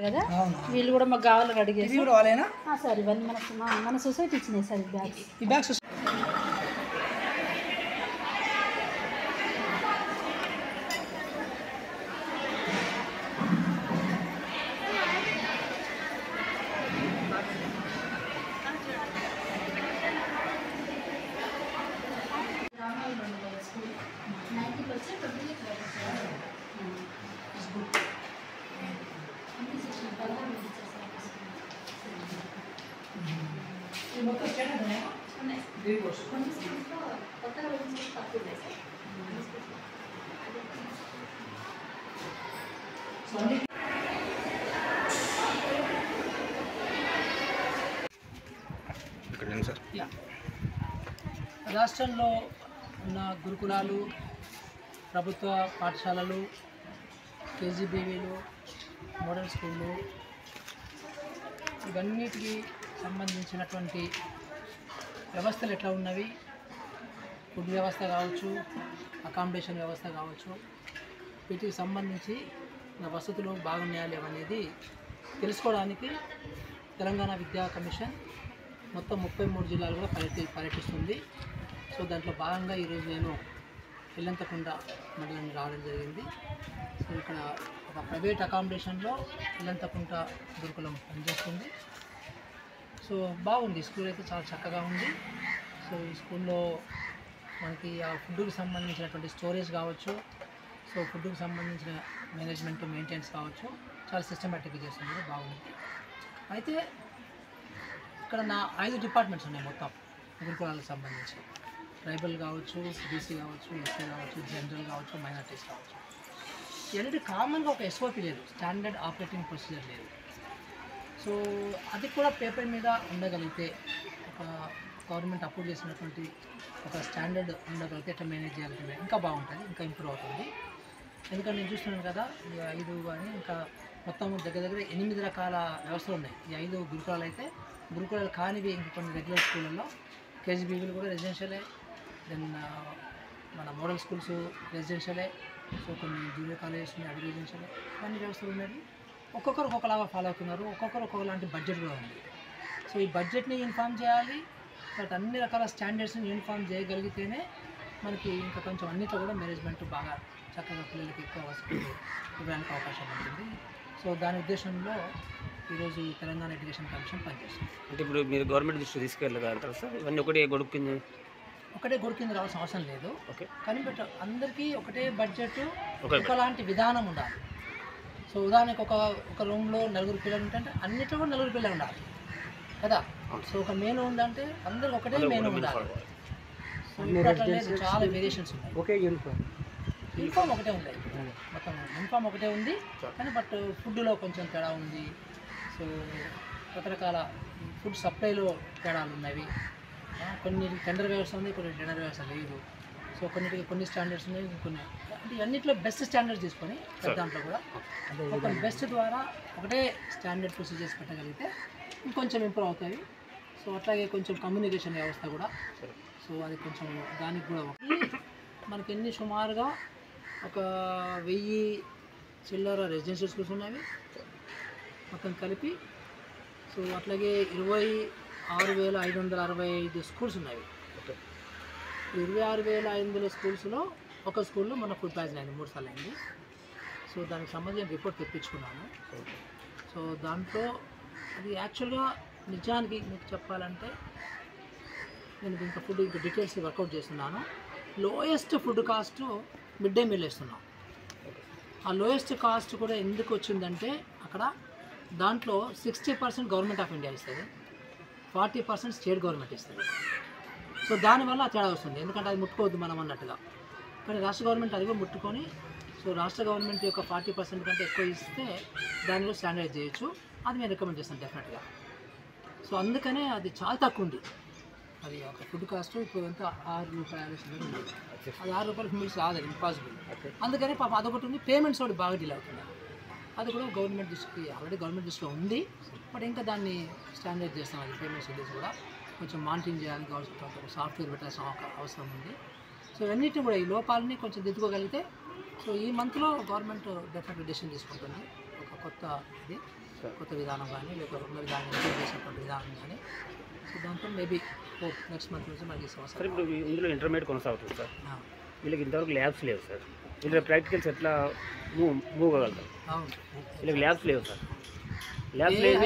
కదా వీళ్ళు కూడా మాకు కావాలని అడిగేసి సార్ ఇవన్నీ మన సొసైటీ ఇచ్చినాయి సార్ ఈ బ్యాగ్స్ రాష్ట్రంలో ఉన్న గురుకులాలు, ప్రభుత్వ పాఠశాలలు, కేజీబీవీలు, మోడల్ స్కూళ్ళు ఇవన్నిటికి సంబంధించినటువంటి వ్యవస్థలు ఎట్లా ఉన్నవి, ఫుడ్ వ్యవస్థ కావచ్చు, అకామిడేషన్ వ్యవస్థ కావచ్చు, వీటికి సంబంధించి వసతులు బాగున్నాయా లేవనేది తెలుసుకోవడానికి తెలంగాణ విద్యా కమిషన్ మొత్తం 33 జిల్లాలు కూడా పర్యటిస్తుంది. సో దాంట్లో భాగంగా ఈరోజు నేను ఇల్లంతకుంట మండలానికి రావడం జరిగింది. సో ఇక్కడ ఒక ప్రైవేట్ అకామిడేషన్లో ఇల్లంతకుంట గురుకులం పనిచేస్తుంది. సో బాగుంది, స్కూల్ అయితే చాలా చక్కగా ఉంది. సో ఈ స్కూల్లో మనకి ఆ ఫుడ్కి సంబంధించినటువంటి స్టోరేజ్ కావచ్చు, సో ఫుడ్కి సంబంధించిన మేనేజ్మెంట్ మెయింటెనెన్స్ కావచ్చు, చాలా సిస్టమేటిక్గా చేస్తుంది, బాగుంది. అయితే ఇక్కడ నా 5 డిపార్ట్మెంట్స్ ఉన్నాయి మొత్తం గురుకులాలకు సంబంధించి. ట్రైబల్ కావచ్చు, బీసీ కావచ్చు, ఎస్సీ కావచ్చు, జనరల్ కావచ్చు, మైనార్టీస్ కావచ్చు. ఇవన్నీ కామన్గా ఒక ఎస్ఓపి లేదు, స్టాండర్డ్ ఆపరేటింగ్ ప్రొసీజర్ లేదు. సో అది కూడా పేపర్ మీద ఉండగలిగితే, ఒక గవర్నమెంట్ అప్రూవ్ చేసినటువంటి ఒక స్టాండర్డ్ ఉండగలిగితే ఎట్లా మేనేజ్ చేయాలంటే ఇంకా బాగుంటుంది, ఇంకా ఇంప్రూవ్ అవుతుంది. ఎందుకంటే నేను చూస్తున్నాను కదా, ఈ 5 కానీ ఇంకా మొత్తం దగ్గర 8 రకాల వ్యవస్థలు ఉన్నాయి. ఈ 5 గురుకులాలు అయితే గురుకులాలు కానివి ఇంకా కొన్ని రెగ్యులర్ స్కూళ్ళల్లో కేజీబీవీలు కూడా రెసిడెన్షియలే, దెన్ మన మోడల్ స్కూల్స్ రెసిడెన్షియలే, సో కొన్ని జూనియర్ కాలేజెస్ ఉన్నాయి అవి రెసిడెన్షియలే, అన్ని వ్యవస్థలు ఉన్నాయి. ఒక్కొక్కరు ఒక్కొక్కలాగా ఫాలో అవుతున్నారు, ఒక్కొక్కరు ఒక్కొక్కలాంటి బడ్జెట్ కూడా ఉంది. సో ఈ బడ్జెట్ని యూనిఫామ్ చేయాలి, బట్ అన్ని రకాల స్టాండర్డ్స్ని యూనిఫామ్ చేయగలిగితేనే మనకి ఇంకా కొంచెం అన్నిట్లో కూడా మేనేజ్మెంట్ బాగా చక్కగా పిల్లలకి ఎక్కువ వసతులు ఇవ్వడానికి అవకాశం ఉంటుంది. సో దాని ఉద్దేశంలో ఈరోజు తెలంగాణ ఎడ్యుకేషన్ కమిషన్ పనిచేస్తుంది. అంటే ఇప్పుడు మీరు గవర్నమెంట్ దృష్టి తీసుకెళ్ళగలుగుతారు సార్? ఇవన్నీ ఒకటే గొడుగు కింద రావాల్సిన అవసరం లేదు. ఓకే, కానీ బట్ అందరికీ ఒకటే బడ్జెట్, ఒకలాంటి విధానం ఉండాలి. సో ఉదాహరణకు ఒక రూమ్లో 4 పిల్లలు ఉంటే అన్నిట్లో కూడా 4 పిల్లలు ఉండాలి కదా. సో ఒక మెనూ ఉందంటే అందరికి ఒకటే మెనూ ఉండాలి. సో ఇప్పుడు చాలా వేరియేషన్స్ ఉన్నాయి. ఓకే, యూనిఫామ్ ఒకటే ఉంది, మొత్తం యూనిఫామ్ ఒకటే ఉంది, కానీ బట్ ఫుడ్లో కొంచెం తేడా ఉంది. సో రకరకాల ఫుడ్ సప్లైలో తేడాలు ఉన్నవి. కొన్ని టెండర్ వ్యవస్థ ఉంది, కొన్ని టెండర్ వ్యవస్థ లేదు. సో కొన్నిటికి కొన్ని స్టాండర్డ్స్ ఉన్నాయి, కొన్ని అంటే అన్నింటిలో బెస్ట్ స్టాండర్డ్స్ తీసుకొని దాంట్లో కూడా ఒక బెస్ట్ ద్వారా ఒకటే స్టాండర్డ్ ప్రొసీజర్స్ పెట్టగలిగితే ఇంకొంచెం ఇంప్రూవ్ అవుతాయి. సో అట్లాగే కొంచెం కమ్యూనికేషన్ వ్యవస్థ కూడా, సో అది కొంచెం దానికి కూడా మనకి ఎన్ని సుమారుగా ఒక 1000 చిల్లర రెసిడెన్షియల్ స్కూల్స్ ఉన్నవి మొత్తం కలిపి. సో అట్లాగే 26,565 స్కూల్స్ ఉన్నాయి. 26,500 స్కూల్స్లో ఒక స్కూల్లో మన ఫుడ్ పాయిజన్ అయింది, 3 సార్లు అయింది. సో దానికి సంబంధించిన రిపోర్ట్ తెప్పించుకున్నాను. సో దాంట్లో అది యాక్చువల్గా నిజానికి మీకు చెప్పాలంటే నేను ఇంకా ఫుడ్ ఇంకా డీటెయిల్స్ వర్కౌట్ చేస్తున్నాను. Lowest food cost mid day meal ఇస్తున్నాం. ఆ లోయెస్ట్ కాస్ట్ కూడా ఎందుకు వచ్చిందంటే అక్కడ దాంట్లో 60% గవర్నమెంట్ ఆఫ్ ఇండియా ఇస్తుంది, 40% స్టేట్ గవర్నమెంట్ ఇస్తుంది. సో దానివల్ల తేడా వస్తుంది, ఎందుకంటే అది ముట్టుకోవద్దు మనం అన్నట్టుగా. కానీ రాష్ట్ర గవర్నమెంట్ అది కూడా ముట్టుకొని, సో రాష్ట్ర గవర్నమెంట్ యొక్క 40% కంటే ఎక్కువ ఇస్తే దానిలో స్టాండర్డైజ్ చేయొచ్చు. అది నేను రికమెండ్ చేస్తాను డెఫినెట్గా. సో అందుకనే అది చాలా తక్కువ ఉంది. అది ఒక ఫుడ్ కాస్ట్ ఇప్పుడు ఎంత 6 రూపాయలు ఉంది. అది 6 రూపాయలకు మీల్స్ రాదు, ఇంపాసిబుల్. అందుకని పాపం అదొకటి ఉంది. పేమెంట్స్ ఒకటి బాగా డిలే అవుతున్నారు. అది కూడా గవర్నమెంట్ దృష్టికి ఆల్రెడీ గవర్నమెంట్ దృష్టిలో ఉంది, బట్ ఇంకా దాన్ని స్టాండర్డ్ చేస్తాం. అది పేమెంట్స్ డీటెయిల్స్ కూడా కొంచెం మానిటరింగ్ చేయాలని కావాల్సిన సాఫ్ట్వేర్ పెట్టాల్సిన అవసరం ఉంది. సో ఇవన్నిటిని కూడా ఈ లోపాలని కొంచెం దిద్దుకోగలిగితే సో ఈ మంత్లో గవర్నమెంట్ డెఫినెట్గా డెసిషన్ తీసుకుంటుంది. ఒక కొత్త విధానం కానీ లేక ఉన్న విధానం ఇంప్రూవ్ చేసినటువంటి విధానం కానీ. సో దాంతో మేబీ నెక్స్ట్ మంత్ నుంచి మనకి సమస్య. సార్ ఇప్పుడు ఇందులో ఇంటర్మీడియట్ కొనసాగుతుంది సార్, వీళ్ళకి ఇంతవరకు ల్యాబ్స్ లేవు సార్. వీళ్ళ ప్రాక్టికల్స్ ఎట్లా మూవ్ కాగలుగుతారు? వీళ్ళకి ల్యాబ్స్ లేవు సార్. ల్యాబ్స్ లేదు,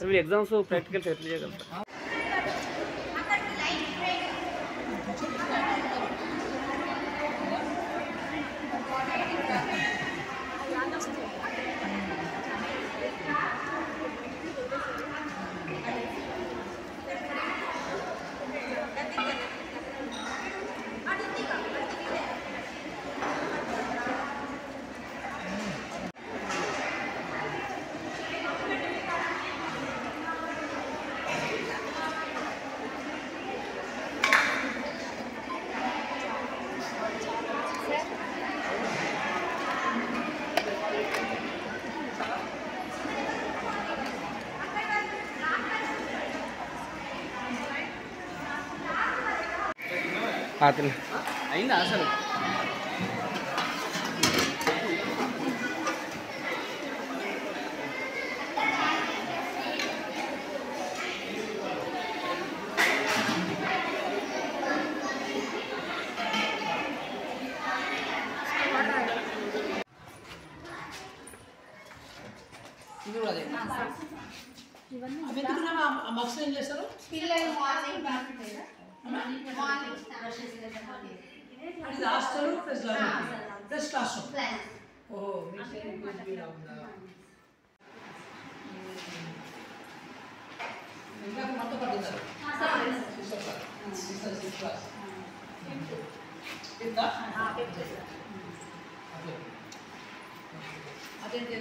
వీళ్ళు ఎగ్జామ్స్ ప్రాక్టికల్స్ ఎట్లా చేయగలుగుతారు? అయిందా అసలు? ఇది కూడా అదే. మక్స్ ఏం చేస్తారు? పిల్లలు morning hostel plus class room. ఓహో, ఇంకా మొత్తం పడుతున్నారు అదేంటి